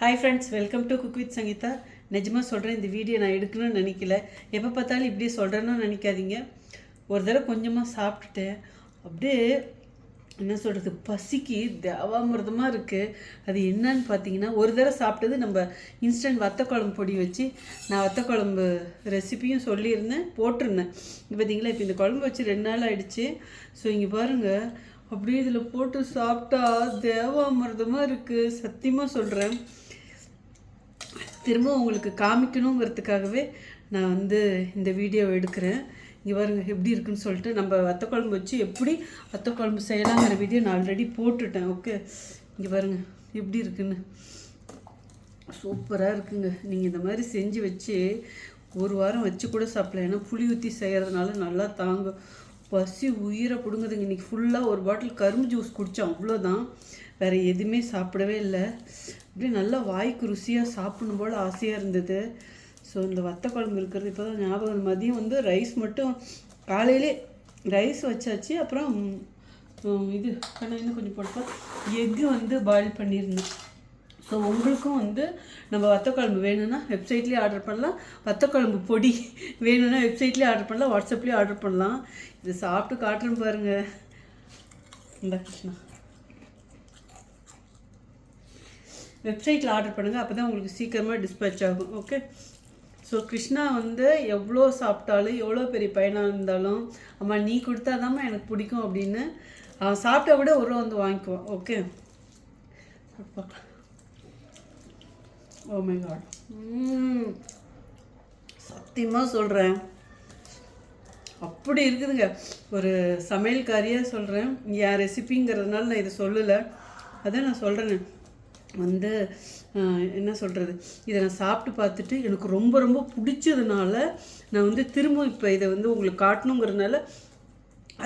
Hi friends, welcome to cook with Sangeetha. நிஜமாக சொல்கிறேன், இந்த வீடியோ நான் எடுக்கணும்னு நினைக்கல. எப்போ பார்த்தாலும் இப்படியே சொல்கிறேன்னு நினைக்காதீங்க. ஒரு தடவை கொஞ்சமாக சாப்பிட்டுட்டேன், அப்படியே என்ன சொல்கிறது, பசிக்கு தேவாமிர்தமாக இருக்குது. அது என்னன்னு பார்த்தீங்கன்னா, ஒரு தடவை சாப்பிட்டது நம்ம இன்ஸ்டன்ட் வத்த குழம்பு பொடி வச்சு நான் வத்த குழம்பு ரெசிப்பியும் சொல்லியிருந்தேன், போட்டிருந்தேன். பார்த்தீங்களா, இப்போ இந்த குழம்பு வச்சு 2 நாள் ஆகிடுச்சு. ஸோ இங்கே பாருங்கள், அப்படியே இதில் போட்டு சாப்பிட்டா தேவாமிர்தமாக இருக்குது. சத்தியமாக சொல்கிறேன், திரும்ப உங்களுக்கு காமிக்கணுங்கிறதுக்காகவே நான் இந்த வீடியோவை எடுக்கிறேன். இங்கே பாருங்க எப்படி இருக்குன்னு சொல்லிட்டு, நம்ம வத்த குழம்பு வச்சு எப்படி வத்த குழம்பு செய்யலாங்கிற வீடியோ நான் ஆல்ரெடி போட்டுட்டேன். ஓகே, இங்கே பாருங்கள் எப்படி இருக்குன்னு. சூப்பராக இருக்குங்க. நீங்கள் இந்த மாதிரி செஞ்சு வச்சு ஒரு வாரம் வச்சு கூட சாப்பிடலாம். ஏன்னா புளி ஊற்றி செய்கிறதுனால நல்லா தாங்கும். பசி உயிரை பிடுங்குதுங்க. இன்றைக்கி ஃபுல்லாக ஒரு பாட்டில் கரும்பு ஜூஸ் குடித்தோம், அவ்வளோதான். வேறு எதுவுமே சாப்பிடவே இல்லை. அப்படியே நல்லா வாய்க்கு ருசியாக சாப்பிடணும் போல் ஆசையாக இருந்தது. ஸோ இந்த வத்த குழம்பு இருக்கிறது இப்போ தான் ஞாபகம். மதியம் ரைஸ் மட்டும் காலையிலே ரைஸ் வச்சாச்சு. அப்புறம் இது இன்னும் கொஞ்சம் போட்டோம், எக்கு பாயில் பண்ணியிருந்தேன். ஸோ உங்களுக்கும் நம்ம வத்த குழம்பு வேணும்னா வெப்சைட்லேயே ஆர்டர் பண்ணலாம். வத்த குழம்பு பொடி வேணும்னா வெப்சைட்லேயே ஆர்டர் பண்ணலாம், வாட்ஸ்அப்லேயே ஆர்டர் பண்ணலாம். இது சாப்பிட்டு காட்டுறேன் பாருங்கள். இந்த கிருஷ்ணா வெப்சைட்டில் ஆர்டர் பண்ணுங்கள், அப்போ தான் உங்களுக்கு சீக்கிரமாக டிஸ்பேச் ஆகும். ஓகே, ஸோ கிருஷ்ணா எவ்வளோ சாப்பிட்டாலும் எவ்வளோ பெரிய பையனாக இருந்தாலும், அம்மா நீ கொடுத்தாதாம்மா எனக்கு பிடிக்கும் அப்படின்னு அவன் சாப்பிட்டா கூட ஒரு வாங்கிக்குவான். ஓகே, பார்க்கலாம். ஓ மை காட், சத்தியமாக சொல்கிறேன், அப்படி இருக்குதுங்க. ஒரு சமையல்காரியாக சொல்கிறேன், என் ரெசிபிங்கிறதுனால நான் இதை சொல்லலை. அதான் நான் சொல்கிறேன், என்ன சொல்கிறது, இதை நான் சாப்பிட்டு பார்த்துட்டு எனக்கு ரொம்ப ரொம்ப பிடிச்சதுனால நான் திரும்ப இப்போ இதை உங்களுக்கு காட்டணுங்கிறதுனால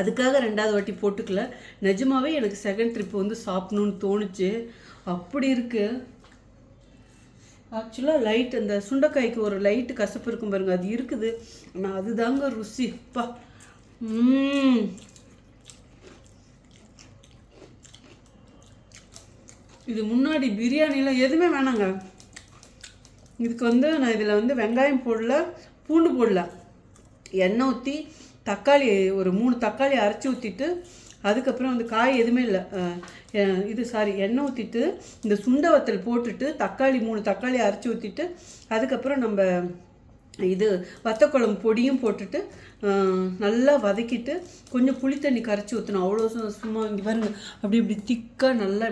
அதுக்காக 2வது வாட்டி போட்டுக்கல. நிஜமாகவே எனக்கு செகண்ட் ட்ரிப் சாப்பிடணுன்னு தோணுச்சு. அப்படி இருக்குது. ஆக்சுவலாக லைட் அந்த சுண்டைக்காய்க்கு ஒரு லைட்டு கசப்பு இருக்கும் பாருங்க, அது இருக்குது. ஆனால் அதுதாங்க ருசி. அப்பா, இது முன்னாடி பிரியாணியில் எதுவுமே வேணாங்க. இதுக்கு நான் இதில் வெங்காயம் போடல, பூண்டு போடல, எண்ணெய் ஊற்றி தக்காளி ஒரு 3 தக்காளி அரைச்சி ஊற்றிட்டு, அதுக்கப்புறம் காய் எதுவுமே இல்லை, எண்ணெய் ஊற்றிட்டு இந்த சுண்டை வத்தல் போட்டுட்டு தக்காளி 3 தக்காளி அரைச்சி ஊற்றிட்டு, அதுக்கப்புறம் நம்ம வத்த குழம்பு பொடியும் போட்டுட்டு நல்லா வதக்கிட்டு கொஞ்சம் புளி தண்ணி கரைச்சி ஊற்றணும். அவ்வளோ சும்மா இங்கே பாருங்க, அப்படி இப்படி திக்காக நல்லா